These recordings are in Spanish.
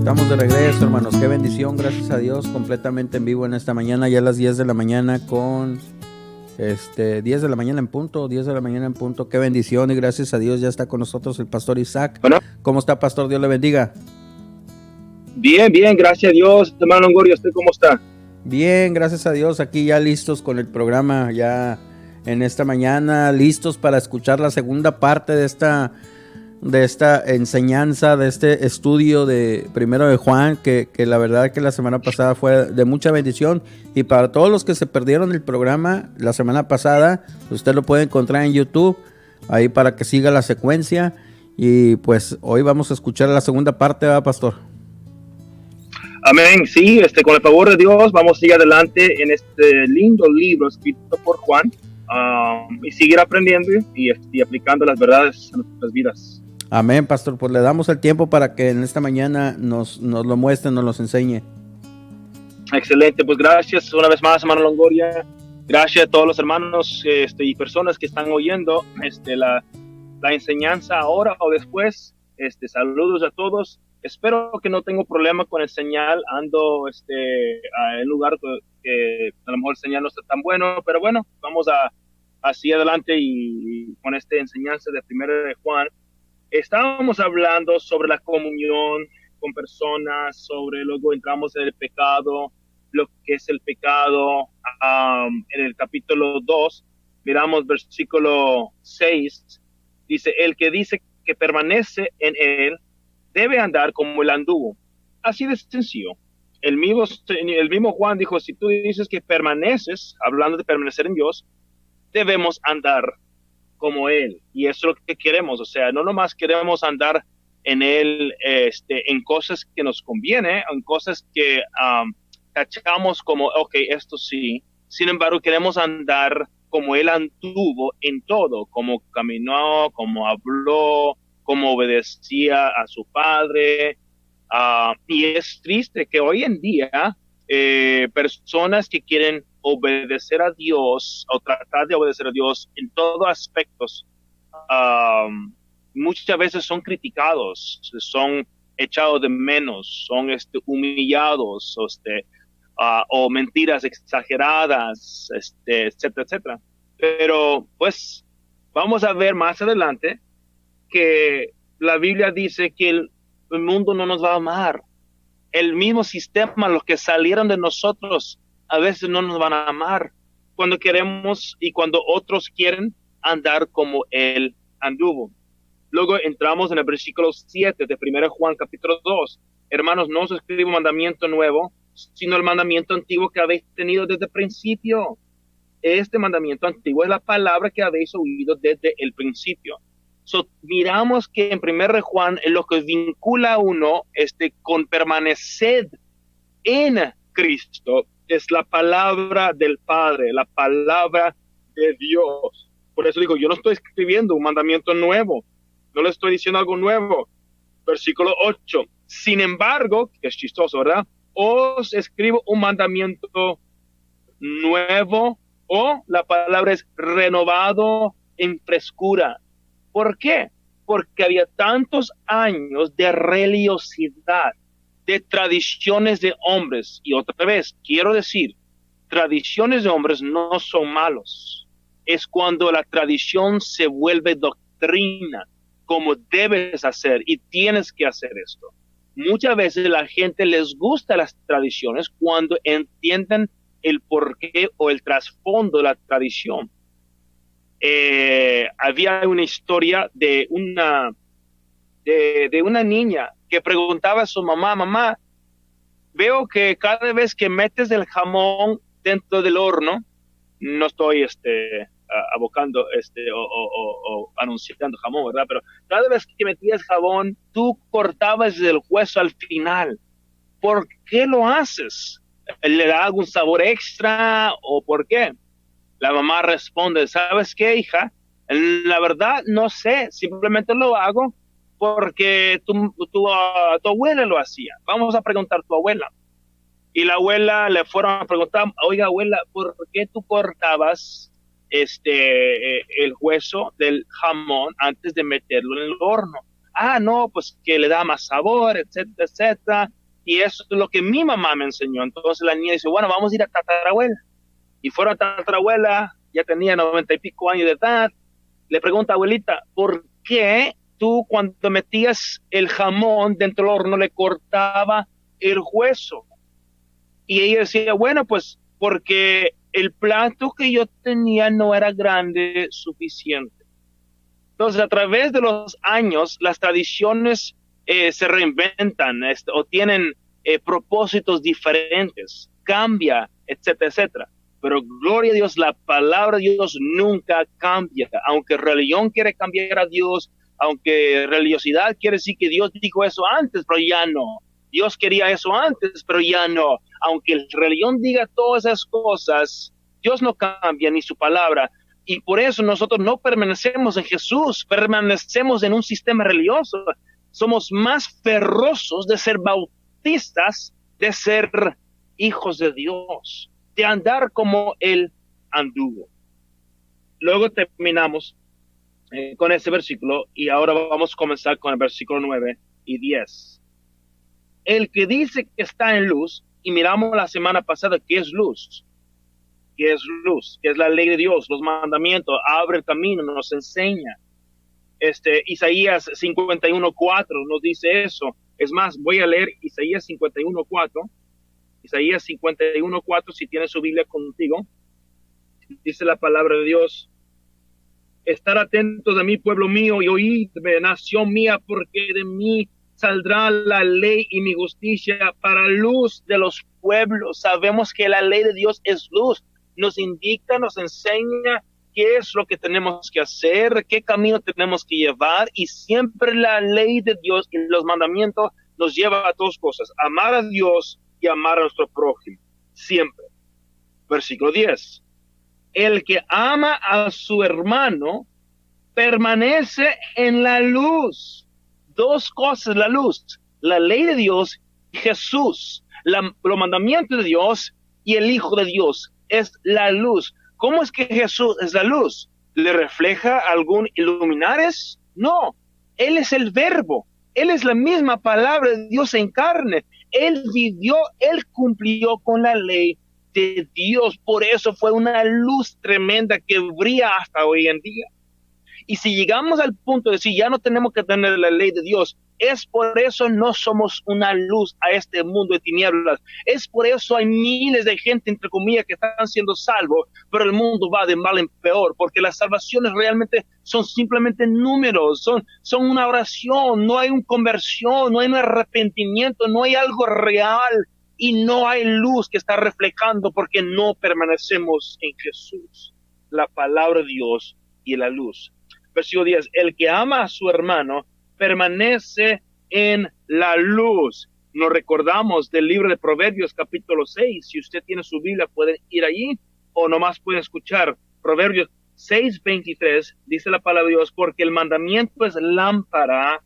Estamos de regreso, hermanos. Qué bendición, gracias a Dios, completamente en vivo en esta mañana, ya a las 10 de la mañana con 10 de la mañana en punto, 10 de la mañana en punto. Qué bendición y gracias a Dios ya está con nosotros el pastor Isaac. Bueno. ¿Cómo está, pastor? Dios le bendiga. Bien, gracias a Dios, hermano Longoria. ¿Usted cómo está? Bien, gracias a Dios, aquí ya listos con el programa, ya en esta mañana, listos para escuchar la segunda parte de esta enseñanza, de este estudio de Primero de Juan, que la verdad que la semana pasada fue de mucha bendición. Y para todos los que se perdieron el programa la semana pasada, usted lo puede encontrar en YouTube, ahí para que siga la secuencia. Y pues hoy vamos a escuchar la segunda parte, ¿verdad, pastor? Amén, sí, con el favor de Dios vamos a seguir adelante en este lindo libro escrito por Juan, y seguir aprendiendo y aplicando las verdades en nuestras vidas. Amén, pastor, pues le damos el tiempo para que en esta mañana nos lo muestre, nos los enseñe. Excelente, pues gracias una vez más, hermano Longoria. Gracias a todos los hermanos y personas que están oyendo la enseñanza ahora o después. Saludos a todos. Espero que no tengo problema con el señal. Ando en lugar que a lo mejor el señal no está tan bueno, pero bueno, vamos así adelante y con esta enseñanza de Primero de Juan. Estábamos hablando sobre la comunión con personas, luego entramos en el pecado, lo que es el pecado. En el capítulo 2, miramos versículo 6, dice, el que dice que permanece en él, debe andar como él anduvo. Así de sencillo. El mismo Juan dijo, si tú dices que permaneces, hablando de permanecer en Dios, debemos andar como él, y eso es lo que queremos. O sea, no nomás queremos andar en él en cosas que nos conviene, en cosas que tachamos como, ok, esto sí. Sin embargo, queremos andar como él anduvo en todo, como caminó, como habló, como obedecía a su padre. Y es triste que hoy en día personas que quieren obedecer a Dios o tratar de obedecer a Dios en todos aspectos, muchas veces son criticados, son echados de menos, son humillados, o mentiras exageradas, etcétera, etcétera. Pero pues vamos a ver más adelante que la Biblia dice que el mundo no nos va a amar. El mismo sistema, los que salieron de nosotros, a veces no nos van a amar cuando queremos y cuando otros quieren andar como él anduvo. Luego entramos en el versículo 7 de 1 Juan capítulo 2. Hermanos, no os escribo mandamiento nuevo, sino el mandamiento antiguo que habéis tenido desde el principio. Este mandamiento antiguo es la palabra que habéis oído desde el principio. Miramos que en 1 Juan lo que vincula a uno con permanecer en Cristo es la palabra del Padre, la palabra de Dios. Por eso digo, yo no estoy escribiendo un mandamiento nuevo, no le estoy diciendo algo nuevo. Versículo 8, sin embargo, que es chistoso, ¿verdad? Os escribo un mandamiento nuevo, o la palabra es renovado en frescura. ¿Por qué? Porque había tantos años de religiosidad, de tradiciones de hombres. Y otra vez, quiero decir, tradiciones de hombres no son malos. Es cuando la tradición se vuelve doctrina, como debes hacer y tienes que hacer esto. Muchas veces la gente les gusta las tradiciones cuando entienden el porqué o el trasfondo de la tradición. Había una historia de una niña que preguntaba a su mamá, veo que cada vez que metes el jamón dentro del horno, no estoy abocando o anunciando jamón, ¿verdad? Pero cada vez que metías jamón, tú cortabas el hueso al final. ¿Por qué lo haces? ¿Le da algún sabor extra o por qué? La mamá responde, ¿sabes qué, hija? La verdad, no sé, simplemente lo hago porque tu abuela lo hacía. Vamos a preguntar a tu abuela. Y la abuela le fueron a preguntar, oiga, abuela, ¿por qué tú cortabas el hueso del jamón antes de meterlo en el horno? No, pues que le da más sabor, etcétera, etcétera. y eso es lo que mi mamá me enseñó. Entonces la niña dice, bueno, vamos a ir a tatarabuela. Y fueron a tatarabuela, ya tenía 90 y pico años de edad. Le pregunta, abuelita, ¿por qué tú cuando metías el jamón dentro del horno le cortaba el hueso? Y ella decía, bueno, pues porque el plato que yo tenía no era grande suficiente. Entonces, a través de los años, las tradiciones se reinventan o tienen propósitos diferentes, cambia, etcétera, etcétera. Pero gloria a Dios, la palabra de Dios nunca cambia. Aunque religión quiere cambiar a Dios, aunque religiosidad quiere decir que Dios dijo eso antes, pero ya no. Dios quería eso antes, pero ya no. Aunque la religión diga todas esas cosas, Dios no cambia ni su palabra. Y por eso nosotros no permanecemos en Jesús, permanecemos en un sistema religioso. Somos más ferrosos de ser bautistas, de ser hijos de Dios, de andar como Él anduvo. Luego terminamos con ese versículo y ahora vamos a comenzar con el versículo 9 y 10. El que dice que está en luz, y miramos la semana pasada que es luz, que es luz, que es la ley de Dios, los mandamientos, abre el camino, nos enseña. Isaías 51:4 nos dice eso. Es más, voy a leer Isaías 51:4. Isaías 51:4, si tienes su Biblia contigo, dice la palabra de Dios: estar atentos a mí, pueblo mío, y oídme, nación mía, porque de mí saldrá la ley y mi justicia para luz de los pueblos. Sabemos que la ley de Dios es luz, nos indica, nos enseña qué es lo que tenemos que hacer, qué camino tenemos que llevar, y siempre la ley de Dios y los mandamientos nos lleva a dos cosas: amar a Dios y amar a nuestro prójimo, siempre. Versículo 10. El que ama a su hermano permanece en la luz. Dos cosas: la luz, la ley de Dios y Jesús, los mandamientos de Dios y el Hijo de Dios es la luz. ¿Cómo es que Jesús es la luz? ¿Le refleja algún iluminares? No, Él es el verbo, Él es la misma palabra de Dios en carne. Él vivió, Él cumplió con la ley de Dios, por eso fue una luz tremenda que brilla hasta hoy en día. Y si llegamos al punto de decir ya no tenemos que tener la ley de Dios, es por eso no somos una luz a este mundo de tinieblas. Es por eso hay miles de gente, entre comillas, que están siendo salvos, pero el mundo va de mal en peor, porque las salvaciones realmente son simplemente números, son una oración, no hay una conversión, no hay un arrepentimiento, no hay algo real y no hay luz que está reflejando porque no permanecemos en Jesús, la palabra de Dios y la luz. Versículo 10, el que ama a su hermano permanece en la luz. Nos recordamos del libro de Proverbios capítulo 6. Si usted tiene su Biblia, puede ir allí o nomás puede escuchar. Proverbios 6:23 dice la palabra de Dios: porque el mandamiento es lámpara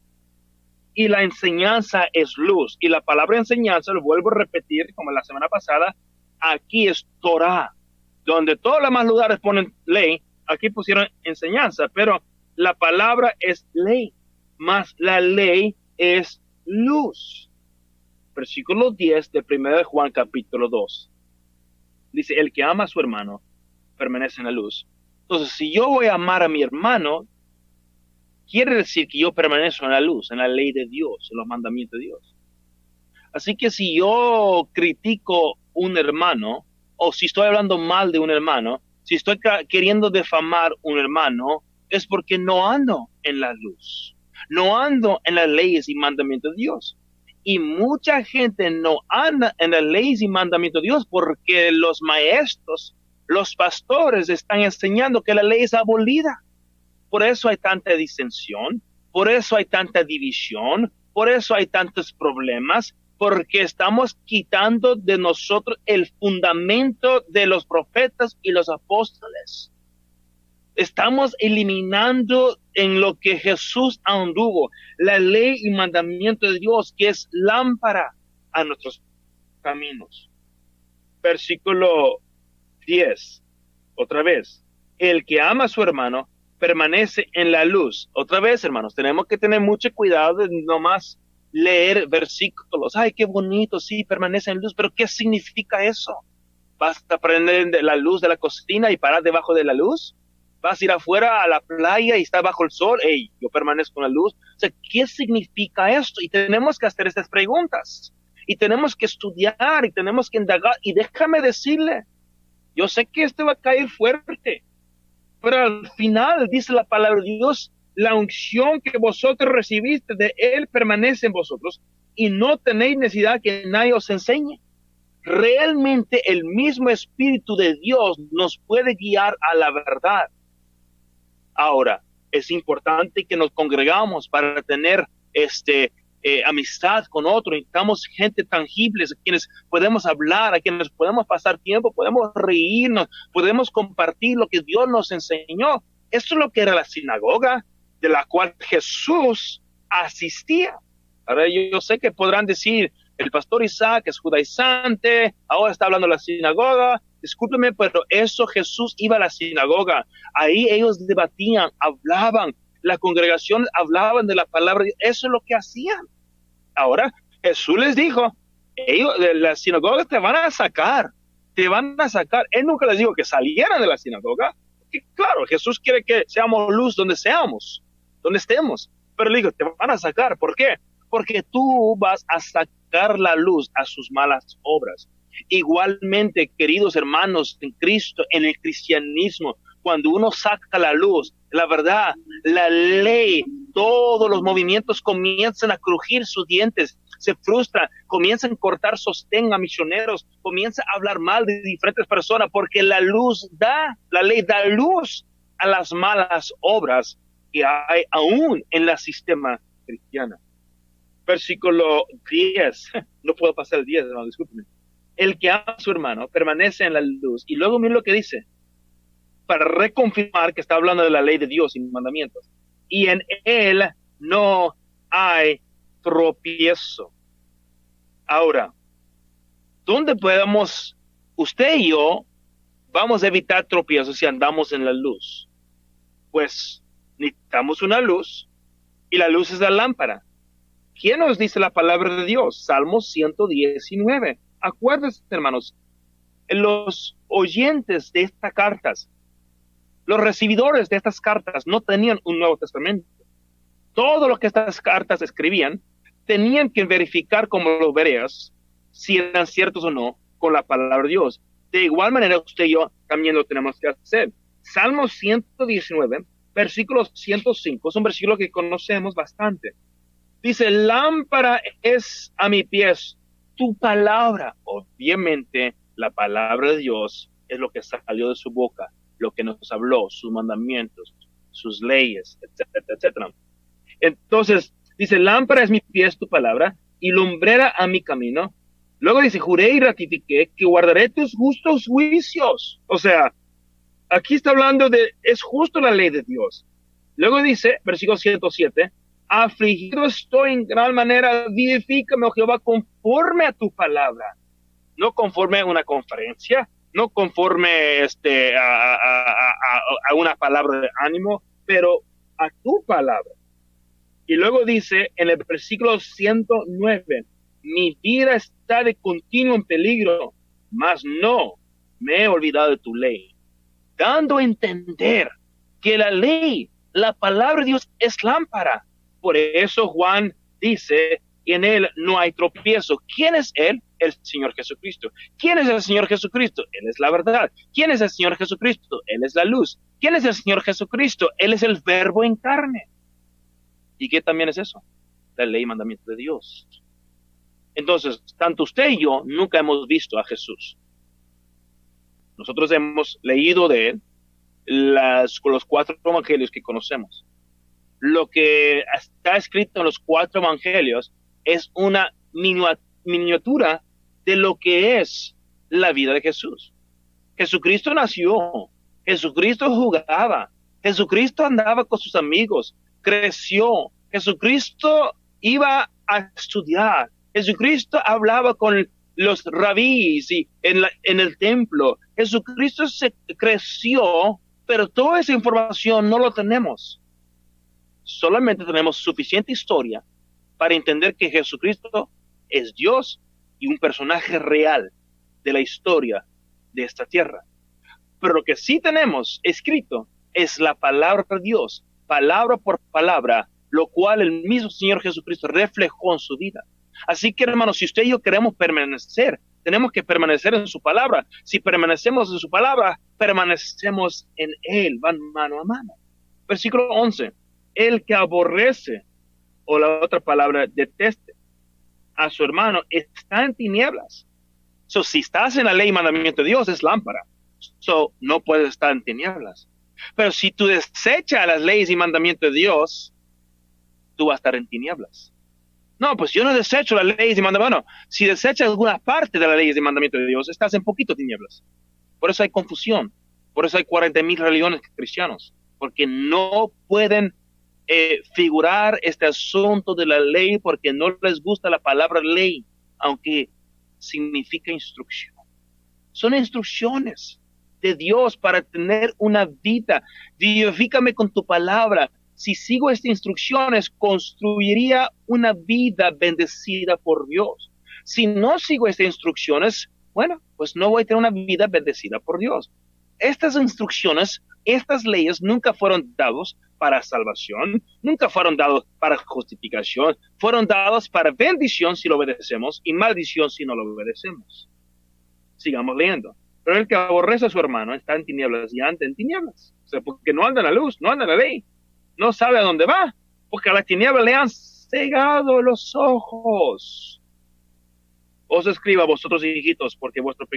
y la enseñanza es luz. Y la palabra enseñanza, lo vuelvo a repetir como la semana pasada, aquí es Torah. Donde todos los demás lugares ponen ley, aquí pusieron enseñanza, pero la palabra es ley, más la ley es luz. Versículo 10 de 1 de Juan capítulo 2. Dice, el que ama a su hermano permanece en la luz. Entonces, si yo voy a amar a mi hermano, quiere decir que yo permanezco en la luz, en la ley de Dios, en los mandamientos de Dios. Así que si yo critico un hermano, o si estoy hablando mal de un hermano, si estoy queriendo defamar un hermano, es porque no ando en la luz, no ando en las leyes y mandamientos de Dios. Y mucha gente no anda en las leyes y mandamientos de Dios porque los maestros, los pastores están enseñando que la ley es abolida. Por eso hay tanta disensión, por eso hay tanta división, por eso hay tantos problemas, porque estamos quitando de nosotros el fundamento de los profetas y los apóstoles. Estamos eliminando en lo que Jesús anduvo, la ley y mandamiento de Dios, que es lámpara a nuestros caminos. Versículo 10, otra vez, el que ama a su hermano permanece en la luz. Otra vez, hermanos, tenemos que tener mucho cuidado de nomás leer versículos. Ay, qué bonito, sí, permanece en luz, pero ¿qué significa eso? ¿Vas a prender la luz de la cocina y parar debajo de la luz? ¿Vas a ir afuera a la playa y estar bajo el sol? Hey, yo permanezco en la luz. O sea, ¿qué significa esto? Y tenemos que hacer estas preguntas. Y tenemos que estudiar y tenemos que indagar. Y déjame decirle, yo sé que este va a caer fuerte, pero al final dice la palabra de Dios, la unción que vosotros recibiste de Él permanece en vosotros y no tenéis necesidad que nadie os enseñe. Realmente el mismo Espíritu de Dios nos puede guiar a la verdad. Ahora, es importante que nos congregamos para tener amistad con otros, necesitamos gente tangible, a quienes podemos hablar, a quienes podemos pasar tiempo, podemos reírnos, podemos compartir lo que Dios nos enseñó. Esto es lo que era la sinagoga de la cual Jesús asistía. Ahora yo sé que podrán decir, el pastor Isaac es judaizante, ahora está hablando de la sinagoga. Discúlpeme, pero eso Jesús iba a la sinagoga. Ahí ellos debatían, hablaban, la congregación hablaban de la palabra. Eso es lo que hacían. Ahora Jesús les dijo, ellos de la sinagoga te van a sacar, te van a sacar. Él nunca les dijo que salieran de la sinagoga. Porque, claro, Jesús quiere que seamos luz donde seamos, donde estemos. Pero le digo, te van a sacar. ¿Por qué? Porque tú vas a sacar la luz a sus malas obras. Igualmente, queridos hermanos en Cristo, en el cristianismo, cuando uno saca la luz, la verdad, la ley, todos los movimientos comienzan a crujir sus dientes, se frustran, comienzan a cortar sostén a misioneros, comienzan a hablar mal de diferentes personas, porque la ley da luz a las malas obras que hay aún en la sistema cristiana. Versículo 10, no puedo pasar el 10, no, discúlpenme. El que ama a su hermano permanece en la luz. Y luego mira lo que dice, para reconfirmar que está hablando de la ley de Dios y mandamientos. Y en él no hay tropiezo. Ahora, ¿dónde podemos, usted y yo, vamos a evitar tropiezos si andamos en la luz? Pues necesitamos una luz y la luz es la lámpara. ¿Quién nos dice la palabra de Dios? Salmo 119. Acuérdense, hermanos, los oyentes de estas cartas, los recibidores de estas cartas no tenían un Nuevo Testamento. Todo lo que estas cartas escribían, tenían que verificar como los bereas, si eran ciertos o no, con la palabra de Dios. De igual manera, usted y yo también lo tenemos que hacer. Salmo 119, versículo 105, es un versículo que conocemos bastante. Dice, lámpara es a mi pies tu palabra. Obviamente, la palabra de Dios es lo que salió de su boca, lo que nos habló, sus mandamientos, sus leyes, etcétera, etcétera. Entonces, dice, lámpara es mi pies tu palabra y lumbrera a mi camino. Luego dice, juré y ratifiqué que guardaré tus justos juicios. O sea, aquí está hablando de, es justo la ley de Dios. Luego dice, versículo 107, afligido estoy en gran manera, vivifícame, oh Jehová, conforme a tu palabra. No conforme a una conferencia, no conforme a una palabra de ánimo, pero a tu palabra. Y luego dice en el versículo 109, mi vida está de continuo en peligro, mas no me he olvidado de tu ley. Dando a entender que la ley, la palabra de Dios es lámpara. Por eso Juan dice que en él no hay tropiezo. ¿Quién es él? El Señor Jesucristo. ¿Quién es el Señor Jesucristo? Él es la verdad. ¿Quién es el Señor Jesucristo? Él es la luz. ¿Quién es el Señor Jesucristo? Él es el verbo en carne. ¿Y qué también es eso? La ley y mandamiento de Dios. Entonces, tanto usted y yo nunca hemos visto a Jesús. Nosotros hemos leído de él los 4 evangelios que conocemos. Lo que está escrito en los 4 evangelios es una miniatura de lo que es la vida de Jesús. Jesucristo nació, Jesucristo jugaba, Jesucristo andaba con sus amigos, creció, Jesucristo iba a estudiar, Jesucristo hablaba con los rabíes y en el templo. Jesucristo se creció, pero toda esa información no lo tenemos. Solamente tenemos suficiente historia para entender que Jesucristo es Dios y un personaje real de la historia de esta tierra. Pero lo que sí tenemos escrito es la palabra de Dios, palabra por palabra, lo cual el mismo Señor Jesucristo reflejó en su vida. Así que, hermanos, si usted y yo queremos permanecer, tenemos que permanecer en su palabra. Si permanecemos en su palabra, permanecemos en Él, van mano a mano. Versículo 11, el que aborrece, o la otra palabra, deteste a su hermano, está en tinieblas. So, si estás en la ley y mandamiento de Dios, es lámpara. So, no puedes estar en tinieblas. Pero si tú desechas las leyes y mandamientos de Dios, tú vas a estar en tinieblas. No, pues yo no desecho las leyes y mandamientos. Bueno, si desechas alguna parte de las leyes y mandamientos de Dios, estás en poquito tinieblas. Por eso hay confusión. Por eso hay 40,000 religiones cristianos. Porque no pueden figurar este asunto de la ley porque no les gusta la palabra ley, aunque significa instrucción. Son instrucciones de Dios para tener una vida. Vivifícame con tu palabra. Si sigo estas instrucciones, construiría una vida bendecida por Dios. Si no sigo estas instrucciones, bueno, pues no voy a tener una vida bendecida por Dios. Estas instrucciones, estas leyes nunca fueron dados para salvación, nunca fueron dados para justificación, fueron dados para bendición si lo obedecemos y maldición si no lo obedecemos. Sigamos leyendo. Pero el que aborrece a su hermano está en tinieblas y anda en tinieblas. O sea, porque no anda en la luz, no anda en la ley. No sabe a dónde va, porque a las tinieblas le han cegado los ojos. Os escribo a vosotros, hijitos, porque vuestros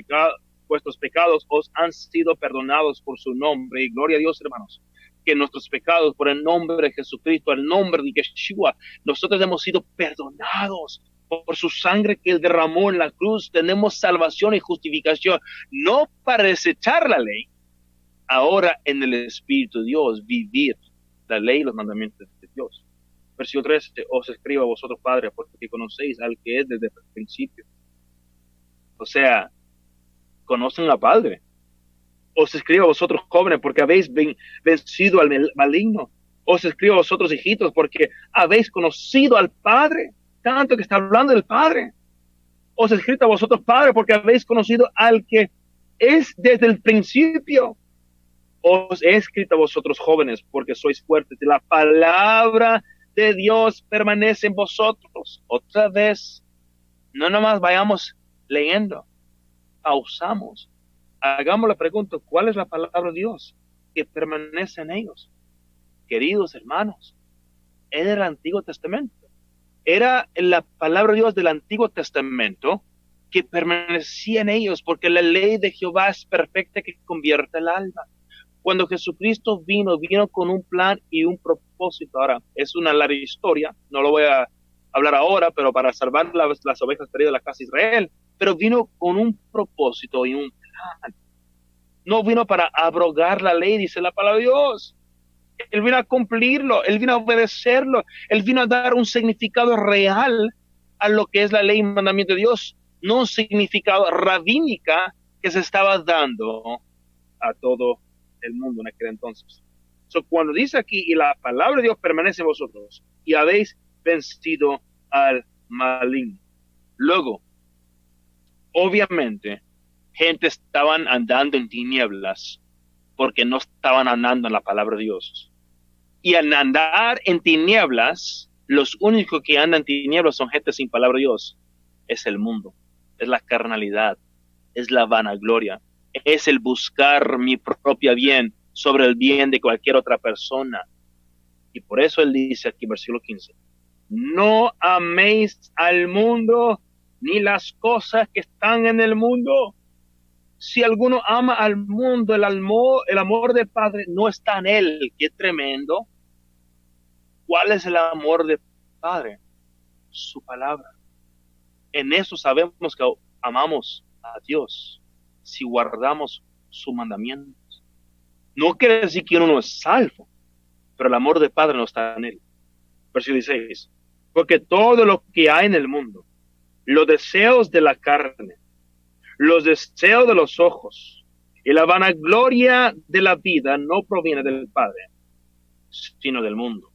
pecados os han sido perdonados por su nombre. Y gloria a Dios, hermanos, que nuestros pecados por el nombre de Jesucristo, el nombre de Yeshua, nosotros hemos sido perdonados por su sangre que él derramó en la cruz. Tenemos salvación y justificación, no para desechar la ley, ahora en el Espíritu de Dios, vivir la ley y los mandamientos de Dios. Versículo 13, os escribo a vosotros, padres, porque conocéis al que es desde el principio. O sea, conocen al Padre. Os escribo a vosotros, jóvenes, porque habéis vencido al maligno. Os escribo a vosotros, hijitos, porque habéis conocido al Padre, tanto que está hablando del Padre. Os he escrito a vosotros, padres, porque habéis conocido al que es desde el principio. Os he escrito a vosotros, jóvenes, porque sois fuertes y la palabra de Dios permanece en vosotros. Otra vez, no nomás vayamos leyendo, pausamos, hagamos la pregunta, ¿cuál es la palabra de Dios que permanece en ellos? Queridos hermanos, es del Antiguo Testamento. Era la palabra de Dios del Antiguo Testamento que permanecía en ellos, porque la ley de Jehová es perfecta que convierte el alma. Cuando Jesucristo vino con un plan y un propósito. Ahora, es una larga historia, no lo voy a hablar ahora, pero para salvar las ovejas perdidas de la casa de Israel, pero vino con un propósito y un plan. No vino para abrogar la ley, dice la palabra de Dios. Él vino a cumplirlo, él vino a obedecerlo, él vino a dar un significado real a lo que es la ley y mandamiento de Dios, no un significado rabínica que se estaba dando a todo el mundo en aquel entonces. Cuando dice aquí, y la palabra de Dios permanece en vosotros, y habéis vencido al maligno. Luego, obviamente, gente estaban andando en tinieblas, porque no estaban andando en la palabra de Dios. Y al andar en tinieblas, los únicos que andan en tinieblas son gente sin palabra de Dios. Es el mundo, es la carnalidad, es la vanagloria, es el buscar mi propio bien sobre el bien de cualquier otra persona. Y por eso él dice aquí, versículo 15, no améis al mundo ni las cosas que están en el mundo. Si alguno ama al mundo, el amor del Padre no está en él. ¡Qué tremendo! ¿Cuál es el amor del Padre? Su palabra. En eso sabemos que amamos a Dios, si guardamos sus mandamientos. No quiere decir que uno no es salvo, pero el amor del Padre no está en él. Versículo 16. Porque todo lo que hay en el mundo, los deseos de la carne, los deseos de los ojos y la vanagloria de la vida no proviene del Padre, sino del mundo.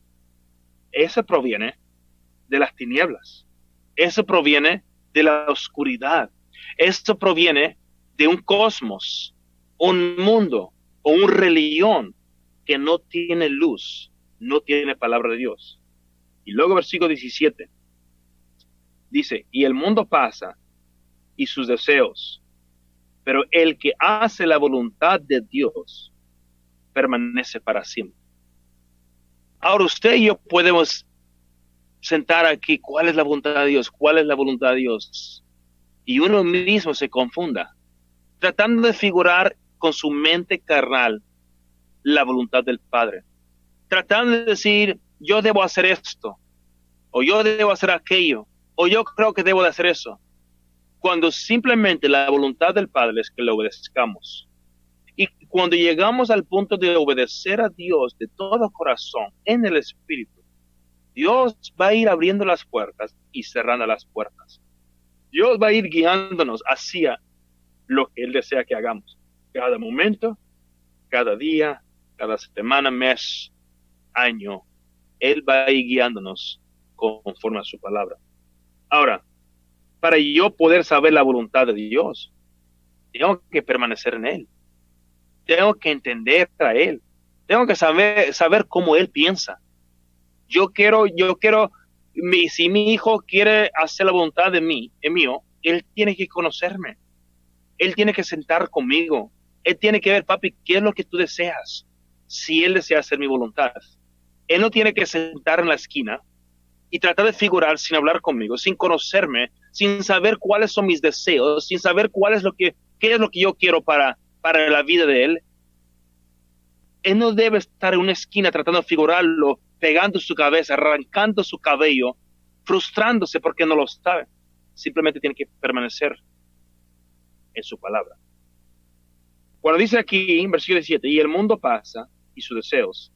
Ese proviene de las tinieblas. Eso proviene de la oscuridad. Esto proviene de un cosmos, un mundo o una religión que no tiene luz, no tiene palabra de Dios. Y luego versículo 17 dice, y el mundo pasa y sus deseos, pero el que hace la voluntad de Dios permanece para siempre. Ahora usted y yo podemos sentar aquí, ¿cuál es la voluntad de Dios? ¿Cuál es la voluntad de Dios? Y uno mismo se confunda, tratando de figurar con su mente carnal la voluntad del Padre. Tratando de decir, yo debo hacer esto, o yo debo hacer aquello, o yo creo que debo de hacer eso. Cuando simplemente la voluntad del Padre es que le obedezcamos. Y cuando llegamos al punto de obedecer a Dios de todo corazón, en el Espíritu, Dios va a ir abriendo las puertas y cerrando las puertas. Dios va a ir guiándonos hacia lo que Él desea que hagamos. Cada momento, cada día, cada semana, mes, año, Él va a ir guiándonos conforme a su palabra. Ahora, para yo poder saber la voluntad de Dios, tengo que permanecer en Él. Tengo que entender a Él. Tengo que saber cómo Él piensa. Si mi hijo quiere hacer la voluntad de mí, es mío, él tiene que conocerme. Él tiene que sentar conmigo. Él tiene que ver, papi, ¿qué es lo que tú deseas? Si él desea hacer mi voluntad. Él no tiene que sentar en la esquina y tratar de figurar sin hablar conmigo, sin conocerme, sin saber cuáles son mis deseos, sin saber qué es lo que yo quiero para la vida de él. Él no debe estar en una esquina tratando de figurarlo, pegando su cabeza, arrancando su cabello, frustrándose porque no lo sabe. Simplemente tiene que permanecer en su palabra. Cuando dice aquí, en versículo 17, y el mundo pasa y sus deseos,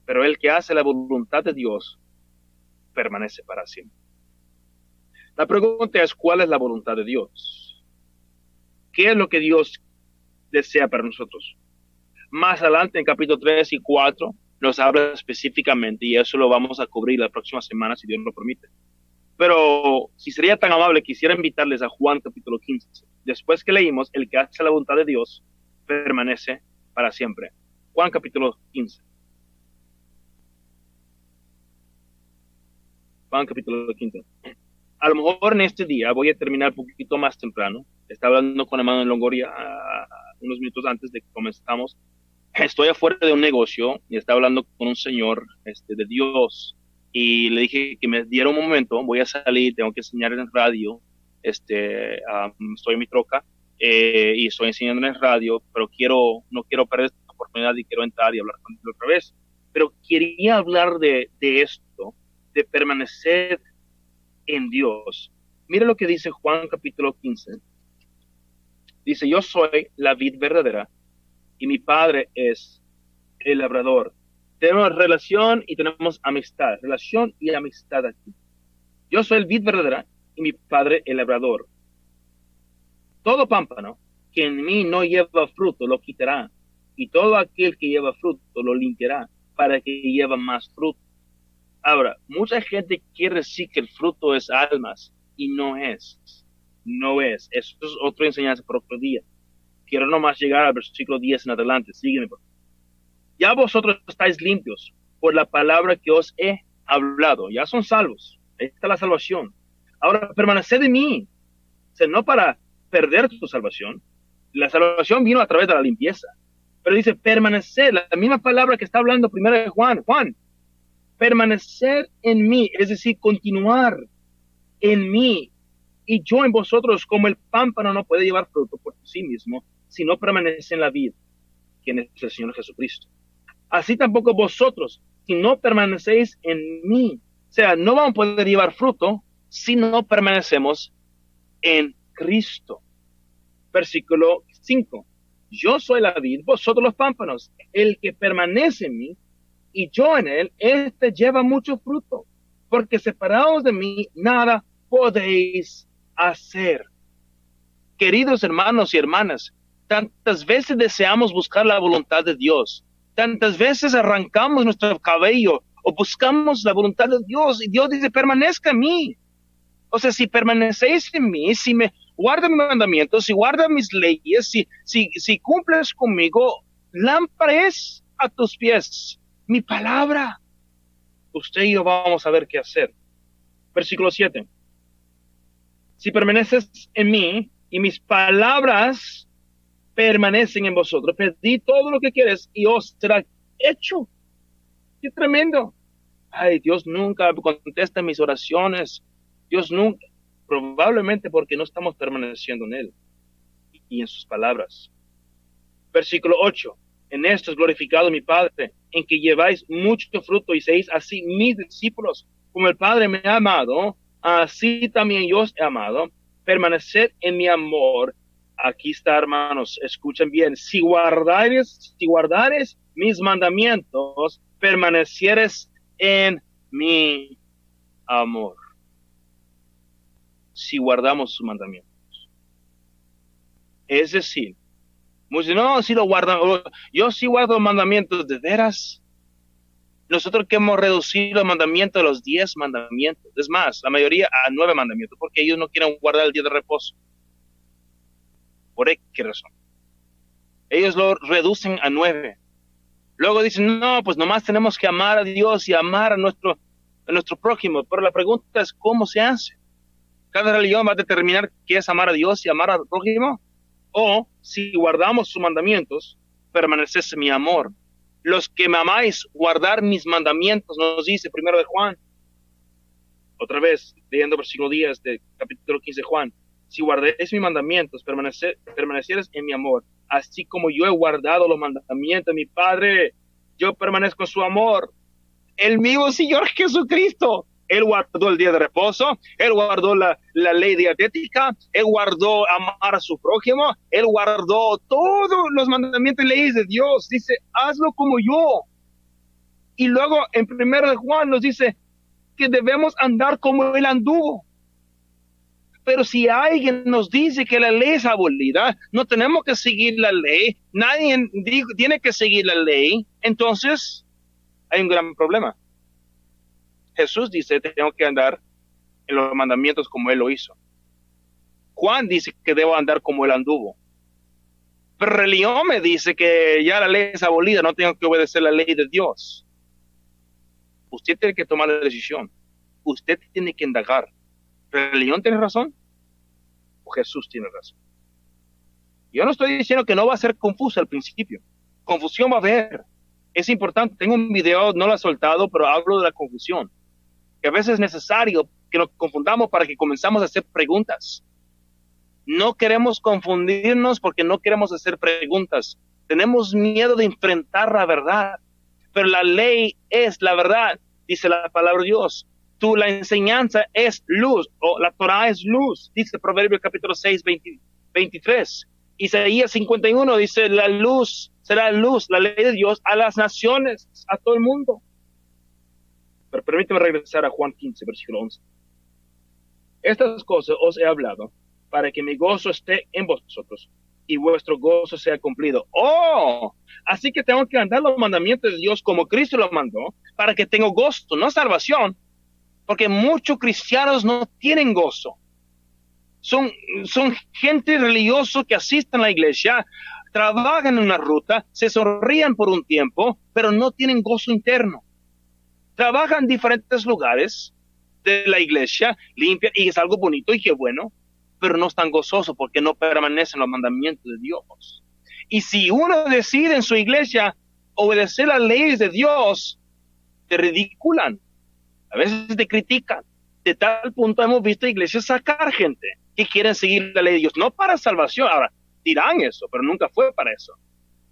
pero el que hace la voluntad de Dios permanece para siempre. La pregunta es, ¿cuál es la voluntad de Dios? ¿Qué es lo que Dios desea para nosotros? Más adelante, en capítulo 3 y 4, nos habla específicamente, y eso lo vamos a cubrir la próxima semana, si Dios lo permite. Pero, si sería tan amable, quisiera invitarles a Juan capítulo 15. Después que leímos, el que hace la voluntad de Dios permanece para siempre. Juan capítulo 15. Juan capítulo 15. A lo mejor en este día voy a terminar un poquito más temprano. Estaba hablando con hermano en Longoria unos minutos antes de que comenzamos. Estoy afuera de un negocio y estaba hablando con un señor de Dios y le dije que me diera un momento, voy a salir, tengo que enseñar en radio, estoy en mi troca y estoy enseñando en radio, pero no quiero perder esta oportunidad y quiero entrar y hablar con él otra vez. Pero quería hablar de esto, de permanecer en Dios. Mira lo que dice Juan capítulo 15. Dice, yo soy la vid verdadera y mi padre es el labrador. Tenemos relación y tenemos amistad. Relación y amistad aquí. Yo soy el vid verdadera y mi padre el labrador. Todo pámpano que en mí no lleva fruto lo quitará. Y todo aquel que lleva fruto lo limpiará para que lleve más fruto. Ahora, mucha gente quiere decir que el fruto es almas y no es. No es. Eso es otra enseñanza por otro día. Quiero nomás llegar al versículo 10 en adelante. Sígueme. Ya vosotros estáis limpios por la palabra que os he hablado. Ya son salvos. Ahí está la salvación. Ahora, permaneced en mí. O sea, no para perder tu salvación. La salvación vino a través de la limpieza. Pero dice, permanecer. La misma palabra que está hablando primero de Juan. Permanecer en mí. Es decir, continuar en mí. Y yo en vosotros, como el pámpano no puede llevar fruto por sí mismo, si no permanece en la vid, quien es el Señor Jesucristo. Así tampoco vosotros, si no permanecéis en mí. O sea, no vamos a poder llevar fruto si no permanecemos en Cristo. Versículo 5. Yo soy la vid, vosotros los pámpanos. El que permanece en mí y yo en él, lleva mucho fruto. Porque separados de mí, nada podéis hacer. Queridos hermanos y hermanas, tantas veces deseamos buscar la voluntad de Dios, tantas veces arrancamos nuestro cabello o buscamos la voluntad de Dios, y Dios dice, permanezca en mí. O sea, si permanecéis en mí, si me guardas mis mandamientos, si guardas mis leyes, si cumples conmigo, lámpara es a tus pies mi palabra. Usted y yo vamos a ver qué hacer. Versículo 7. Si permaneces en mí y mis palabras permanecen en vosotros, pedid todo lo que quieres y os será hecho. ¡Qué tremendo! Ay, Dios nunca contesta mis oraciones. Dios nunca, probablemente porque no estamos permaneciendo en Él y en sus palabras. Versículo 8. En esto es glorificado mi Padre, en que lleváis mucho fruto y seáis así mis discípulos. Como el Padre me ha amado, así también yo os he amado. Permaneced en mi amor. Aquí está, hermanos, escuchen bien. Si guardares mis mandamientos, permanecieres en mi amor. Si guardamos sus mandamientos. Es decir, muchos no, si lo guardan, yo sí guardo los mandamientos, ¿de veras? Nosotros queremos reducir los mandamientos a los 10 mandamientos. Es más, la mayoría a 9 mandamientos, porque ellos no quieren guardar el día de reposo. ¿Por qué razón? Ellos lo reducen a 9. Luego dicen, no, pues nomás tenemos que amar a Dios y amar a nuestro prójimo. Pero la pregunta es, ¿cómo se hace? Cada religión va a determinar qué es amar a Dios y amar al prójimo. O, si guardamos sus mandamientos, permaneced en mi amor. Los que me amáis, guardar mis mandamientos, nos dice 1 de Juan. Otra vez, leyendo versículo 10 de capítulo 15 de Juan. Si guardáis mis mandamientos, permanecieres en mi amor. Así como yo he guardado los mandamientos de mi Padre, yo permanezco en su amor. El mismo Señor Jesucristo. Él guardó el día de reposo, Él guardó la ley dietética, Él guardó amar a su prójimo, Él guardó todos los mandamientos y leyes de Dios. Dice, hazlo como yo. Y luego en 1 de Juan nos dice que debemos andar como Él anduvo. Pero si alguien nos dice que la ley es abolida, no tenemos que seguir la ley, nadie tiene que seguir la ley, entonces hay un gran problema. Jesús dice, tengo que andar en los mandamientos como Él lo hizo. Juan dice que debo andar como Él anduvo. Pero religión me dice que ya la ley es abolida, no tengo que obedecer la ley de Dios. Usted tiene que tomar la decisión. Usted tiene que indagar. ¿Religión tiene razón? ¿O Jesús tiene razón? Yo no estoy diciendo que no va a ser confuso al principio. Confusión va a haber. Es importante. Tengo un video, no lo he soltado, pero hablo de la confusión. Que a veces es necesario que nos confundamos para que comenzamos a hacer preguntas. No queremos confundirnos porque no queremos hacer preguntas. Tenemos miedo de enfrentar la verdad. Pero la ley es la verdad, dice la palabra de Dios. La enseñanza es luz, o la Torah es luz, dice Proverbios capítulo 6, 23. Isaías 51 dice, la luz será luz, la ley de Dios a las naciones, a todo el mundo. Pero permíteme regresar a Juan 15, versículo 11. Estas cosas os he hablado para que mi gozo esté en vosotros y vuestro gozo sea cumplido. ¡Oh! Así que tengo que andar los mandamientos de Dios como Cristo los mandó para que tenga gozo, no salvación. Porque muchos cristianos no tienen gozo. Son gente religiosa que asisten a la iglesia, trabajan en una ruta, se sonríen por un tiempo, pero no tienen gozo interno. Trabajan en diferentes lugares de la iglesia, limpian, y es algo bonito y qué bueno, pero no están gozosos porque no permanecen los mandamientos de Dios. Y si uno decide en su iglesia obedecer las leyes de Dios, te ridiculan. A veces te critican. De tal punto hemos visto iglesias sacar gente que quieren seguir la ley de Dios. No para salvación. Ahora, dirán eso, pero nunca fue para eso.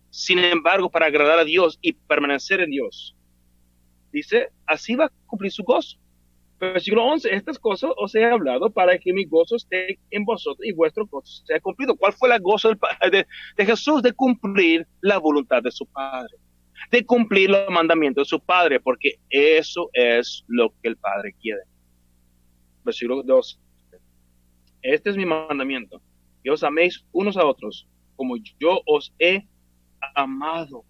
Sin embargo, para agradar a Dios y permanecer en Dios. Dice, así va a cumplir su gozo. Versículo 11, estas cosas os he hablado para que mi gozo esté en vosotros y vuestro gozo sea cumplido. ¿Cuál fue el gozo de Jesús? De cumplir la voluntad de su Padre. De cumplir los mandamientos de su Padre, porque eso es lo que el Padre quiere. Versículo 2. Este es mi mandamiento, que os améis unos a otros, como yo os he amado.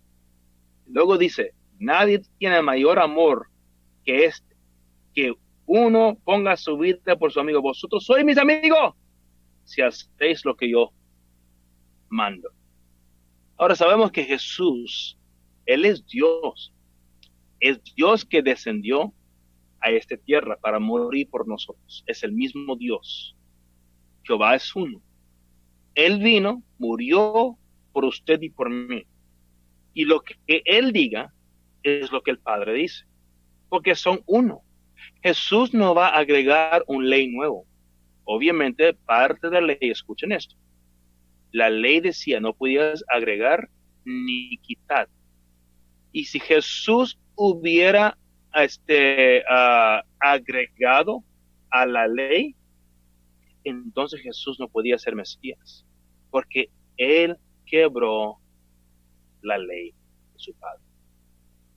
Luego dice, nadie tiene mayor amor que que uno ponga su vida por su amigo. Vosotros sois mis amigos si hacéis lo que yo mando. Ahora sabemos que Jesús, Él es Dios que descendió a esta tierra para morir por nosotros. Es el mismo Dios. Jehová es uno. Él vino, murió por usted y por mí. Y lo que Él diga es lo que el Padre dice, porque son uno. Jesús no va a agregar un ley nuevo. Obviamente, parte de la ley, escuchen esto, la ley decía no podías agregar ni quitar. Y si Jesús hubiera agregado a la ley, entonces Jesús no podía ser Mesías, porque Él quebró la ley de su Padre.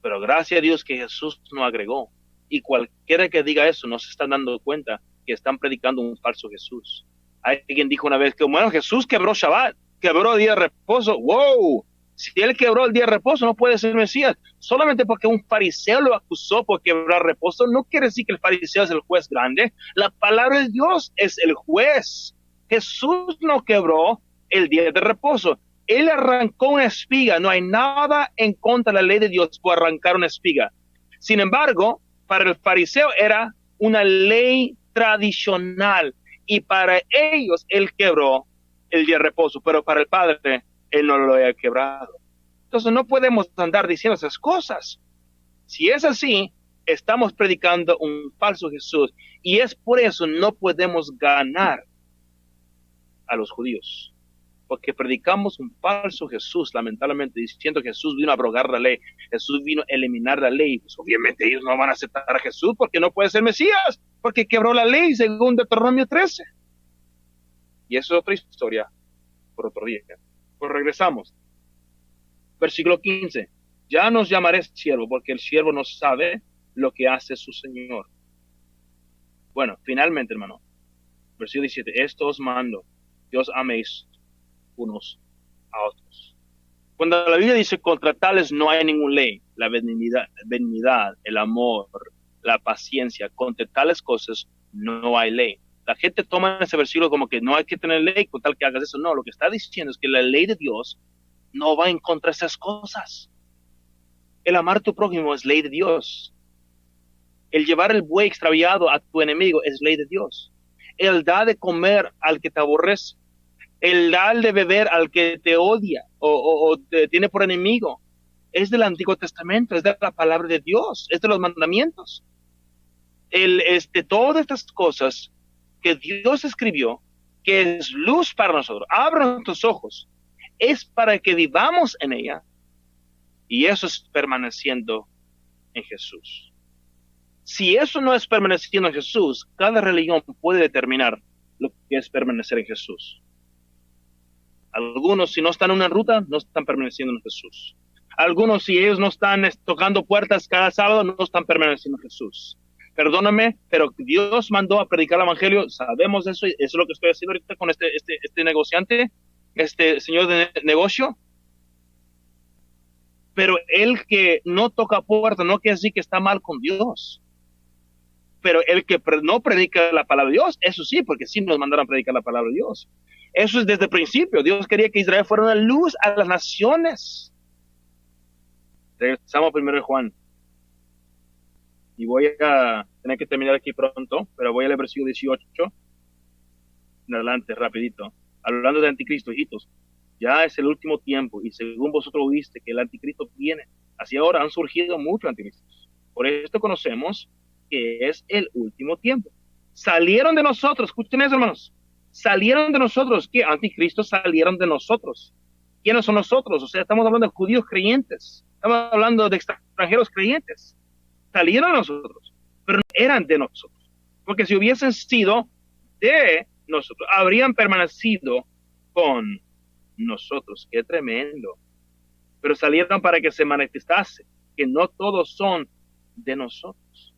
Pero gracias a Dios que Jesús no agregó. Y cualquiera que diga eso no se están dando cuenta que están predicando un falso Jesús. Alguien dijo una vez que, bueno, Jesús quebró Shabbat, quebró el día de reposo. ¡Wow! Si Él quebró el día de reposo, no puede ser Mesías. Solamente porque un fariseo lo acusó por quebrar reposo, no quiere decir que el fariseo es el juez grande. La palabra de Dios es el juez. Jesús no quebró el día de reposo. Él arrancó una espiga. No hay nada en contra de la ley de Dios por arrancar una espiga. Sin embargo, para el fariseo era una ley tradicional y para ellos Él quebró el día de reposo, pero para el Padre Él no lo había quebrado. Entonces no podemos andar diciendo esas cosas. Si es así, estamos predicando un falso Jesús y es por eso no podemos ganar a los judíos. Porque predicamos un falso Jesús, lamentablemente, diciendo que Jesús vino a abrogar la ley, Jesús vino a eliminar la ley. Pues obviamente ellos no van a aceptar a Jesús porque no puede ser Mesías, porque quebró la ley según Deuteronomio 13. Y eso es otra historia por otro día. Pues regresamos. Versículo 15. Ya nos llamaré siervo, porque el siervo no sabe lo que hace su Señor. Bueno, finalmente, hermano. Versículo 17. Esto os mando, que os améis unos a otros. Cuando la Biblia dice contra tales no hay ninguna ley, la benignidad, el amor, la paciencia, contra tales cosas no hay ley. La gente toma ese versículo como que no hay que tener ley con tal que hagas eso. No, lo que está diciendo es que la ley de Dios no va en contra de esas cosas. El amar a tu prójimo es ley de Dios. El llevar el buey extraviado a tu enemigo es ley de Dios. El dar de comer al que te aborrece, el dar de beber al que te odia o te tiene por enemigo, es del Antiguo Testamento, es de la palabra de Dios, es de los mandamientos. Todas estas cosas que Dios escribió, que es luz para nosotros, abra nuestros ojos, es para que vivamos en ella, y eso es permaneciendo en Jesús. Si eso no es permaneciendo en Jesús, cada religión puede determinar lo que es permanecer en Jesús. Algunos, si no están en una ruta, no están permaneciendo en Jesús. Algunos, si ellos no están tocando puertas cada sábado, no están permaneciendo en Jesús. Perdóname, pero Dios mandó a predicar el evangelio, sabemos eso, y eso es lo que estoy haciendo ahorita con este negociante, este señor de negocio. Pero el que no toca puertas no quiere decir que está mal con Dios. Pero el que no predica la palabra de Dios, eso sí, porque sí nos mandaron a predicar la palabra de Dios. Eso es desde el principio. Dios quería que Israel fuera una luz a las naciones. Regresamos primero a Juan. Y voy a tener que terminar aquí pronto, pero voy a leer el versículo 18. En adelante, rapidito. Hablando de anticristo, hijitos. Ya es el último tiempo, y según vosotros oíste que el anticristo viene. Así ahora han surgido muchos anticristos. Por esto conocemos que es el último tiempo. Salieron de nosotros, escuchen eso, hermanos. Salieron de nosotros. ¿Qué? Anticristos salieron de nosotros. ¿Quiénes son nosotros? O sea, estamos hablando de judíos creyentes. Estamos hablando de extranjeros creyentes. Salieron de nosotros, pero no eran de nosotros. Porque si hubiesen sido de nosotros, habrían permanecido con nosotros. Qué tremendo. Pero salieron para que se manifestase que no todos son de nosotros.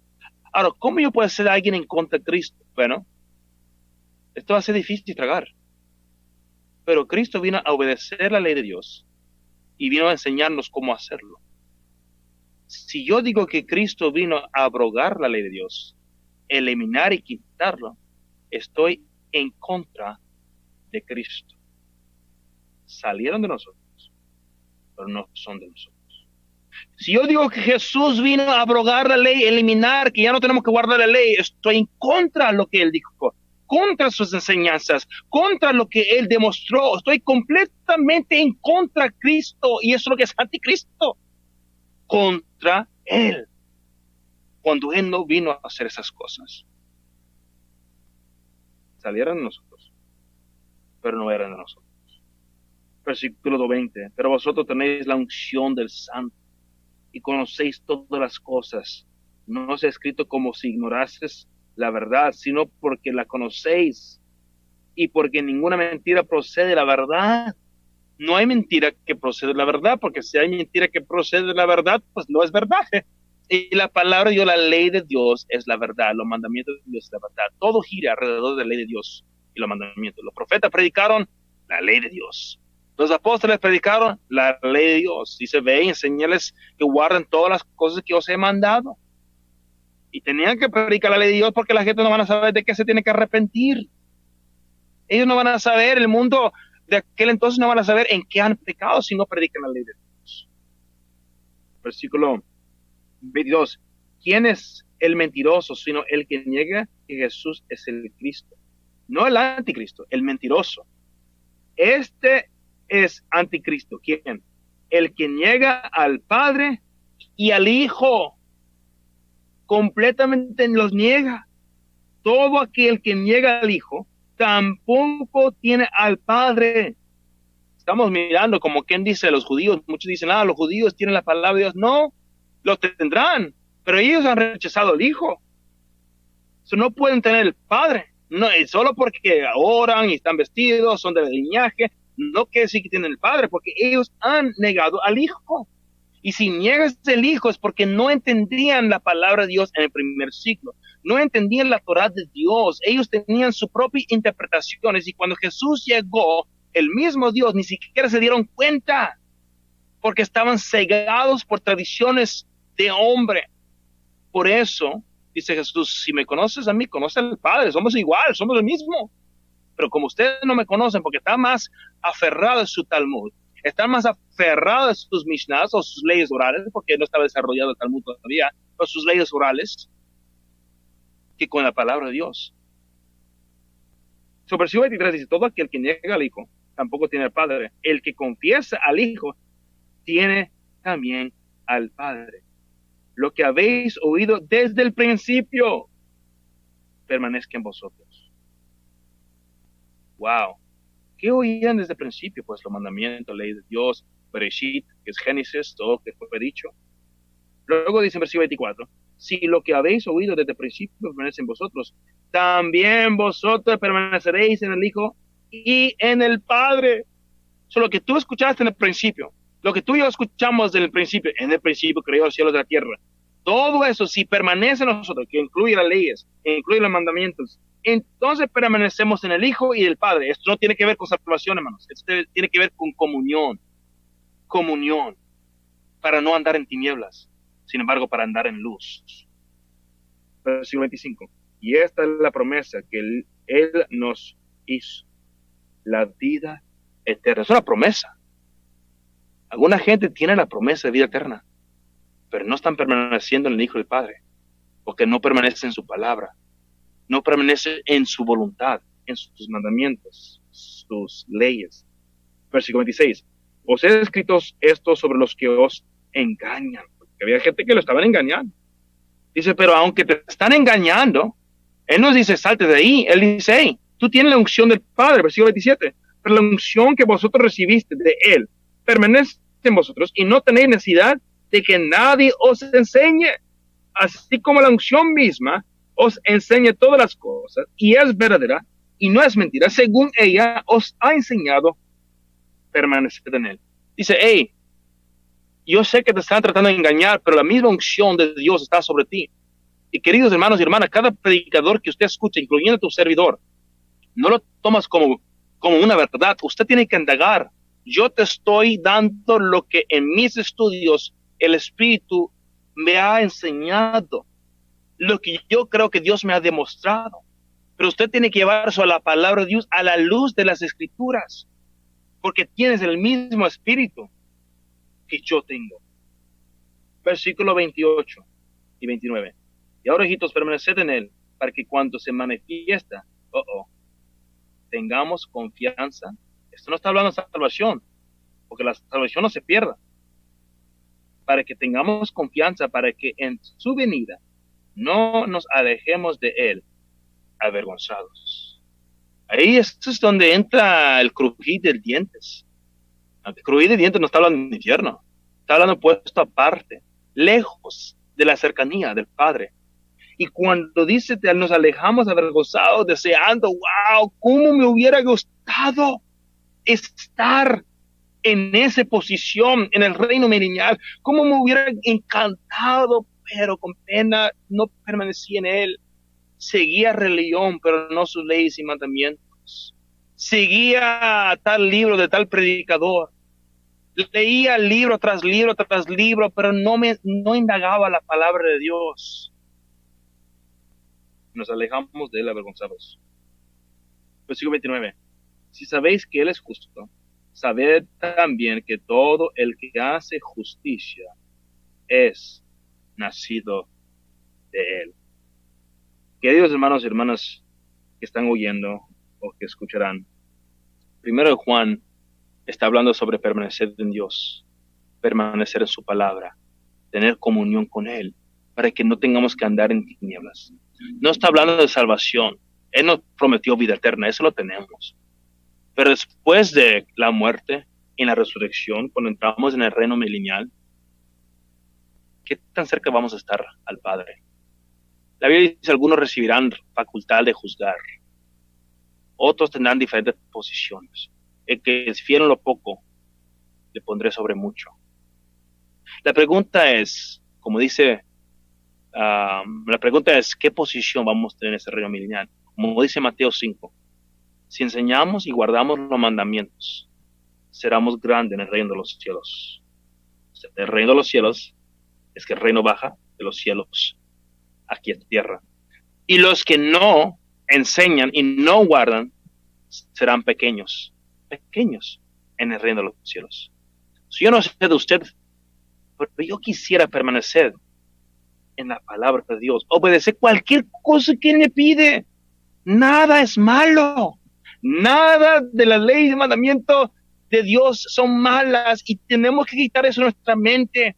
Ahora, ¿cómo yo puedo ser alguien en contra de Cristo? Bueno, esto va a ser difícil de tragar. Pero Cristo vino a obedecer la ley de Dios y vino a enseñarnos cómo hacerlo. Si yo digo que Cristo vino a abrogar la ley de Dios, eliminar y quitarlo, estoy en contra de Cristo. Salieron de nosotros, pero no son de nosotros. Si yo digo que Jesús vino a abrogar la ley, eliminar, que ya no tenemos que guardar la ley, estoy en contra de lo que él dijo, contra sus enseñanzas, contra lo que él demostró. Estoy completamente en contra de Cristo, y eso es lo que es anticristo. Contra él, cuando él no vino a hacer esas cosas. Salieron de nosotros, pero no eran de nosotros. Versículo 20, pero vosotros tenéis la unción del Santo y conocéis todas las cosas. No os he escrito como si ignorases la verdad, sino porque la conocéis y porque ninguna mentira procede de la verdad. No hay mentira que procede de la verdad, porque si hay mentira que procede de la verdad, pues no es verdad. Y la palabra de Dios, la ley de Dios es la verdad, los mandamientos de Dios es la verdad. Todo gira alrededor de la ley de Dios y los mandamientos. Los profetas predicaron la ley de Dios. Los apóstoles predicaron la ley de Dios. Dice, ve y enséñales que guarden todas las cosas que os he mandado. Y tenían que predicar la ley de Dios porque la gente no van a saber de qué se tiene que arrepentir. Ellos no van a saber, el mundo de aquel entonces no van a saber en qué han pecado si no predican la ley de Dios. Versículo 22. ¿Quién es el mentiroso sino el que niega que Jesús es el Cristo? No el anticristo, el mentiroso. Este es anticristo. ¿Quién? El que niega al Padre y al Hijo. Completamente los niega. Todo aquel que niega al Hijo tampoco tiene al Padre. Estamos mirando como quien dice los judíos. Muchos dicen, los judíos tienen la palabra de Dios. No, lo tendrán, pero ellos han rechazado al Hijo. No pueden tener el Padre. No, solo porque oran y están vestidos, son del linaje, no quiere decir que tienen el Padre, porque ellos han negado al Hijo. Y si niegas el Hijo es porque no entendían la palabra de Dios en el primer siglo. No entendían la Torá de Dios. Ellos tenían sus propias interpretaciones. Y cuando Jesús llegó, el mismo Dios ni siquiera se dieron cuenta. Porque estaban cegados por tradiciones de hombre. Por eso, dice Jesús, si me conoces a mí, conoces al Padre. Somos igual, somos el mismo. Pero como ustedes no me conocen porque están más aferrados a su Talmud, están más aferrados a sus Mishnahs o sus leyes orales, porque no estaba desarrollado el Talmud todavía, o sus leyes orales, que con la palabra de Dios. Versículo 23 dice, todo aquel que niega al Hijo tampoco tiene al Padre. El que confiesa al Hijo tiene también al Padre. Lo que habéis oído desde el principio permanezca en vosotros. Wow. ¿Qué oían desde el principio? Pues los mandamientos, ley de Dios, Bereshit, que es Génesis, todo que fue dicho. Luego dice en versículo 24, si lo que habéis oído desde el principio permanece en vosotros, también vosotros permaneceréis en el Hijo y en el Padre. Lo que tú escuchaste en el principio, lo que tú y yo escuchamos en el principio creó los cielos de la tierra. Todo eso, si permanece en nosotros, que incluye las leyes, que incluye los mandamientos, entonces permanecemos en el Hijo y el Padre. Esto no tiene que ver con salvación, hermanos. Esto tiene que ver con comunión. Comunión. Para no andar en tinieblas, sin embargo, para andar en luz. Versículo 25. Y esta es la promesa que Él nos hizo. La vida eterna. Es una promesa. Alguna gente tiene la promesa de vida eterna, pero no están permaneciendo en el Hijo y el Padre, porque no permanecen en su palabra. No permanece en su voluntad, en sus mandamientos, sus leyes. Versículo 26. Os he escrito esto sobre los que os engañan. Porque había gente que lo estaban engañando. Dice, pero aunque te están engañando, Él nos dice, salte de ahí. Él dice, hey, tú tienes la unción del Padre. Versículo 27. Pero la unción que vosotros recibiste de Él permanece en vosotros y no tenéis necesidad de que nadie os enseñe. Así como la unción misma os enseña todas las cosas y es verdadera y no es mentira, según ella os ha enseñado, permaneced en él. Dice, hey, yo sé que te están tratando de engañar, pero la misma unción de Dios está sobre ti. Y queridos hermanos y hermanas, cada predicador que usted escucha, incluyendo tu servidor, no lo tomas como una verdad. Usted tiene que indagar. Yo te estoy dando lo que en mis estudios el Espíritu me ha enseñado, lo que yo creo que Dios me ha demostrado. Pero usted tiene que llevar eso a la palabra de Dios, a la luz de las Escrituras, porque tienes el mismo espíritu que yo tengo. Versículo 28 y 29. Y ahora, hijitos, permaneced en él, para que cuando se manifiesta, tengamos confianza. Esto no está hablando de salvación, porque la salvación no se pierda. Para que tengamos confianza, para que en su venida no nos alejemos de él avergonzados. Ahí esto es donde entra el crujir de dientes. El crujir de dientes no está hablando de infierno, está hablando puesto aparte, lejos de la cercanía del Padre. Y cuando dice, nos alejamos avergonzados, deseando, wow, cómo me hubiera gustado estar en esa posición, en el reino milenial, cómo me hubiera encantado, pero con pena no permanecí en él. Seguía religión, pero no sus leyes y mandamientos. Seguía tal libro de tal predicador. Leía libro tras libro tras libro, pero no indagaba la palabra de Dios. Nos alejamos de él avergonzados. Versículo 29. Si sabéis que él es justo, sabed también que todo el que hace justicia es nacido de él. Queridos hermanos y hermanas que están oyendo o que escucharán, primero de Juan está hablando sobre permanecer en Dios, permanecer en su palabra, tener comunión con él, para que no tengamos que andar en tinieblas. No está hablando de salvación. Él nos prometió vida eterna, eso lo tenemos. Pero después de la muerte, en la resurrección, cuando entramos en el reino milenial, ¿qué tan cerca vamos a estar al Padre? La Biblia dice, algunos recibirán facultad de juzgar. Otros tendrán diferentes posiciones. El que es fiel en lo poco, le pondré sobre mucho. La pregunta es, como dice, ¿qué posición vamos a tener en ese reino milenial? Como dice Mateo 5, si enseñamos y guardamos los mandamientos, seremos grandes en el reino de los cielos. El reino de los cielos es que el reino baja de los cielos aquí en tierra. Y los que no enseñan y no guardan serán pequeños en el reino de los cielos. Yo no sé de usted, pero yo quisiera permanecer en la palabra de Dios, obedecer cualquier cosa que Él me pide. Nada es malo, nada de la ley y mandamiento de Dios son malas, y tenemos que quitar eso de nuestra mente.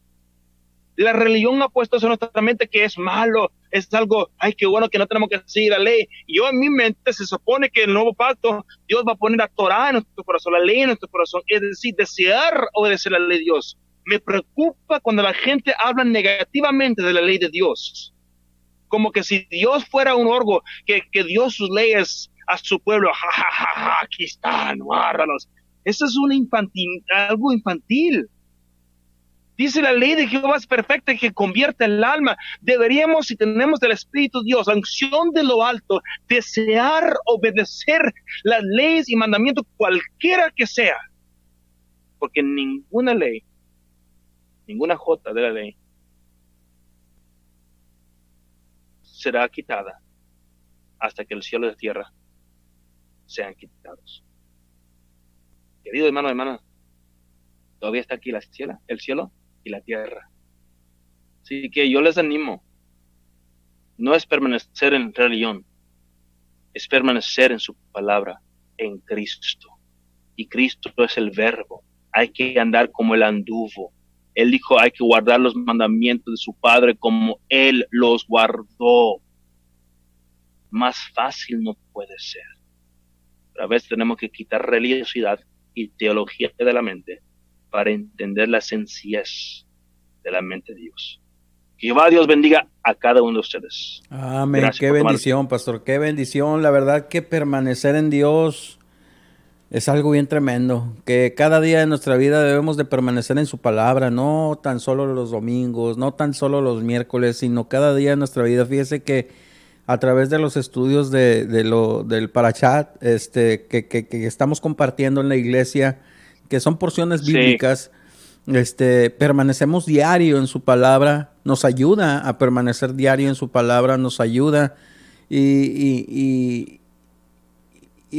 La religión ha puesto eso en nuestra mente, que es malo, es algo, ay, qué bueno que no tenemos que seguir la ley. Y yo en mi mente se supone que en el nuevo pacto Dios va a poner la Torah en nuestro corazón, la ley en nuestro corazón, es decir, desear obedecer la ley de Dios. Me preocupa cuando la gente habla negativamente de la ley de Dios, como que si Dios fuera un orgo que dio sus leyes a su pueblo. Ja, ja, ja, ja, aquí están, guárdalos. Eso es algo infantil. Dice, la ley de Jehová es perfecta y que convierte el alma. Deberíamos, si tenemos del Espíritu de Dios, la unción de lo alto, desear obedecer las leyes y mandamientos cualquiera que sea. Porque ninguna ley, ninguna jota de la ley será quitada hasta que el cielo y la tierra sean quitados. Querido hermano, hermana, todavía está aquí el cielo y la tierra. Así que yo les animo, no es permanecer en religión, es permanecer en su palabra, en Cristo. Y Cristo es el verbo. Hay que andar como Él anduvo. Él dijo, hay que guardar los mandamientos de su Padre como Él los guardó. Más fácil no puede ser. Pero a veces tenemos que quitar religiosidad y teología de la mente para entender la sencillez de la mente de Dios. Que Jehová Dios bendiga a cada uno de ustedes. Amén. Gracias. Qué bendición, pastor. Qué bendición. La verdad que permanecer en Dios es algo bien tremendo. Que cada día de nuestra vida debemos de permanecer en su palabra. No tan solo los domingos, no tan solo los miércoles, sino cada día de nuestra vida. Fíjese que a través de los estudios del Parashat, que estamos compartiendo en la iglesia, que son porciones bíblicas, permanecemos diario en su palabra, nos ayuda a permanecer diario en su palabra, nos ayuda y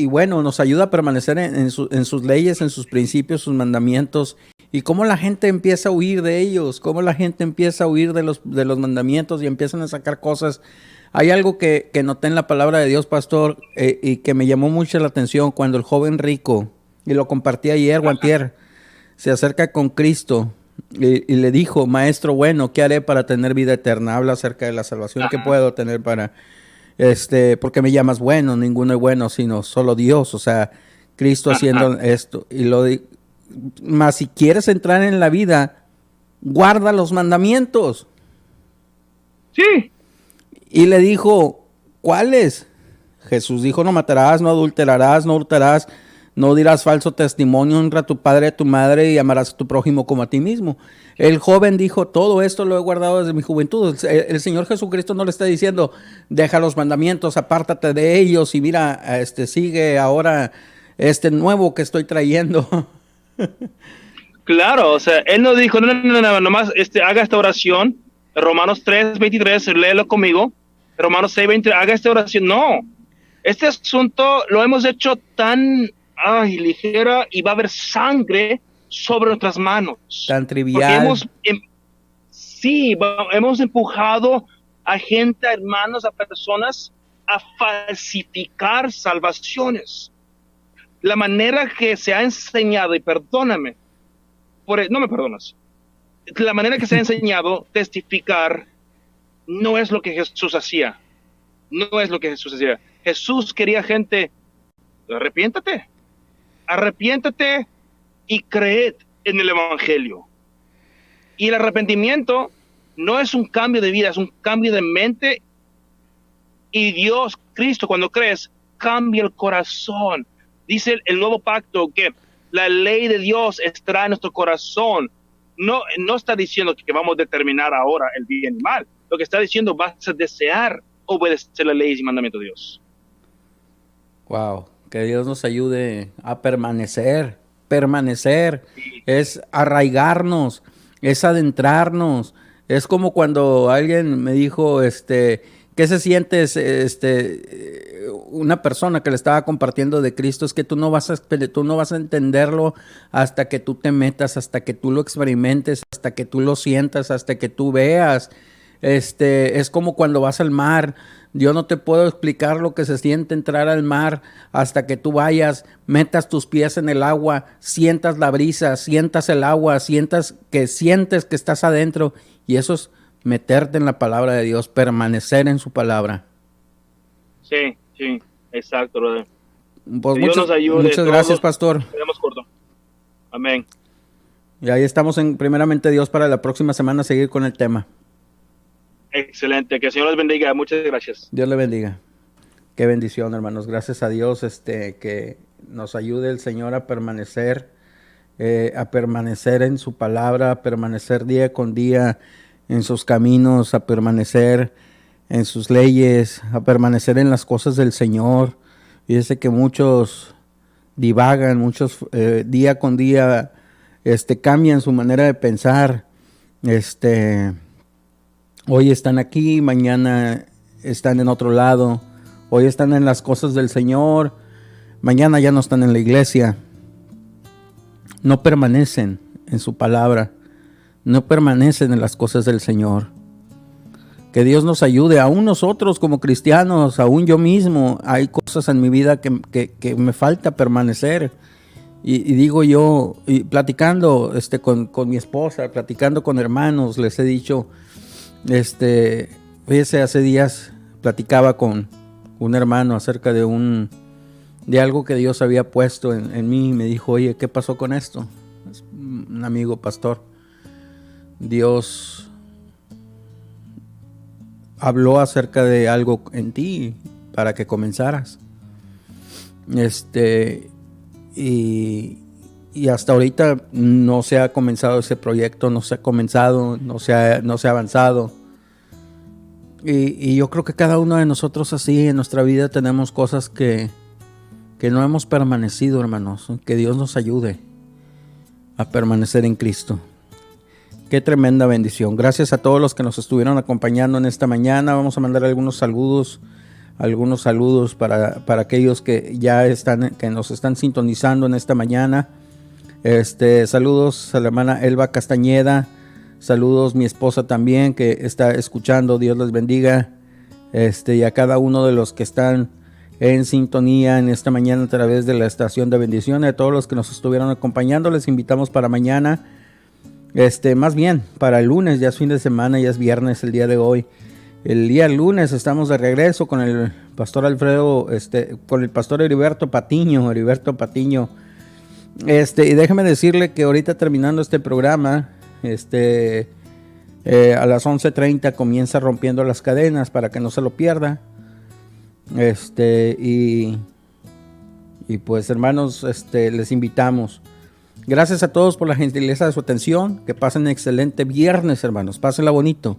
bueno, nos ayuda a permanecer en sus leyes, en sus principios, sus mandamientos. Y cómo la gente empieza a huir de ellos, cómo la gente empieza a huir de los mandamientos y empiezan a sacar cosas. Hay algo que noté en la palabra de Dios, pastor, y que me llamó mucho la atención cuando el joven rico, y lo compartí ayer o antier, se acerca con Cristo y le dijo: maestro bueno, ¿qué haré para tener vida eterna? Habla acerca de la salvación que puedo tener para, porque me llamas bueno, ninguno es bueno, sino solo Dios, o sea, Cristo haciendo esto. Y mas si quieres entrar en la vida, guarda los mandamientos. Sí. Y le dijo: ¿cuáles? Jesús dijo: no matarás, no adulterarás, no hurtarás, no dirás falso testimonio, honra a tu padre y a tu madre y amarás a tu prójimo como a ti mismo. El joven dijo: todo esto lo he guardado desde mi juventud. El Señor Jesucristo no le está diciendo: deja los mandamientos, apártate de ellos y mira, sigue ahora este nuevo que estoy trayendo. Claro, o sea, él no dijo, no, nomás haga esta oración, Romanos 3:23, léelo conmigo, Romanos 6:20, haga esta oración. No, este asunto lo hemos hecho tan ligera y va a haber sangre sobre nuestras manos. Tan trivial. Hemos empujado a gente, a hermanos, a personas a falsificar salvaciones. La manera que se ha enseñado, y perdóname, no me perdonas, la manera que se ha enseñado testificar no es lo que Jesús hacía. No es lo que Jesús hacía. Jesús quería gente: arrepiéntate y creed en el Evangelio. Y el arrepentimiento no es un cambio de vida, es un cambio de mente. Y Dios, Cristo, cuando crees, cambia el corazón. Dice el nuevo pacto que la ley de Dios estará en nuestro corazón. No está diciendo que vamos a determinar ahora el bien y mal. Lo que está diciendo: vas a desear obedecer las leyes y mandamientos de Dios. Wow, que Dios nos ayude a permanecer. Permanecer es arraigarnos, es adentrarnos. Es como cuando alguien me dijo, ¿qué se siente una persona que le estaba compartiendo de Cristo? Es que tú no vas a entenderlo hasta que tú te metas, hasta que tú lo experimentes, hasta que tú lo sientas, hasta que tú veas. Es como cuando vas al mar. Yo no te puedo explicar lo que se siente entrar al mar hasta que tú vayas, metas tus pies en el agua, sientas la brisa, sientas el agua, sientes que estás adentro. Y eso es meterte en la palabra de Dios, permanecer en su palabra. Sí, exacto, brother. Pues muchas gracias, pastor. Quedamos corto. Amén. Y ahí estamos primeramente Dios para la próxima semana seguir con el tema. Excelente, que el Señor les bendiga. Muchas gracias. Dios le bendiga. Qué bendición, hermanos. Gracias a Dios que nos ayude el Señor a permanecer en su palabra, a permanecer día con día en sus caminos, a permanecer en sus leyes, a permanecer en las cosas del Señor. Fíjese que muchos divagan, muchos día con día cambian su manera de pensar. Hoy están aquí, mañana están en otro lado. Hoy están en las cosas del Señor, mañana ya no están en la iglesia. No permanecen en su palabra, no permanecen en las cosas del Señor. Que Dios nos ayude, aún nosotros como cristianos, aún yo mismo, hay cosas en mi vida que me falta permanecer. Y digo yo, y platicando con mi esposa, platicando con hermanos, les he dicho, fíjese, hace días platicaba con un hermano acerca de algo que Dios había puesto en mí, y me dijo: oye, ¿qué pasó con esto? Es un amigo pastor. Dios habló acerca de algo en ti para que comenzaras. Y hasta ahorita no se ha comenzado ese proyecto, no se ha avanzado. Y yo creo que cada uno de nosotros así en nuestra vida tenemos cosas que no hemos permanecido, hermanos. Que Dios nos ayude a permanecer en Cristo. Qué tremenda bendición. Gracias a todos los que nos estuvieron acompañando en esta mañana. Vamos a mandar algunos saludos para aquellos que ya están, que nos están sintonizando en esta mañana. Saludos a la hermana Elba Castañeda. Saludos mi esposa también que está escuchando. Dios les bendiga. Y a cada uno de los que están en sintonía en esta mañana a través de la estación de bendiciones. A todos los que nos estuvieron acompañando, les invitamos para mañana. Más bien, para el lunes, ya es fin de semana, ya es viernes el día de hoy. El día lunes estamos de regreso con el pastor Alfredo, con el pastor Heriberto Patiño. Y déjeme decirle que ahorita terminando este programa, a las 11:30 comienza Rompiendo las Cadenas para que no se lo pierda. Y pues hermanos, les invitamos. Gracias a todos por la gentileza de su atención. Que pasen un excelente viernes, hermanos. Pásenla bonito.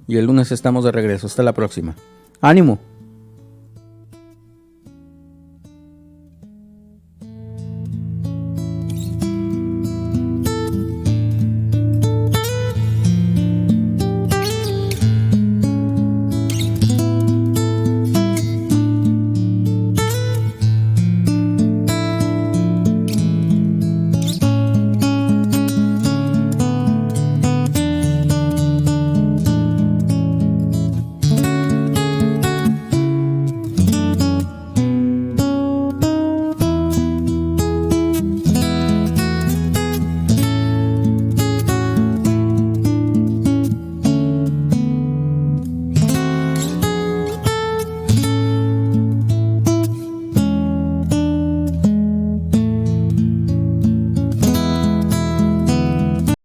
Y el lunes estamos de regreso. Hasta la próxima. ¡Ánimo!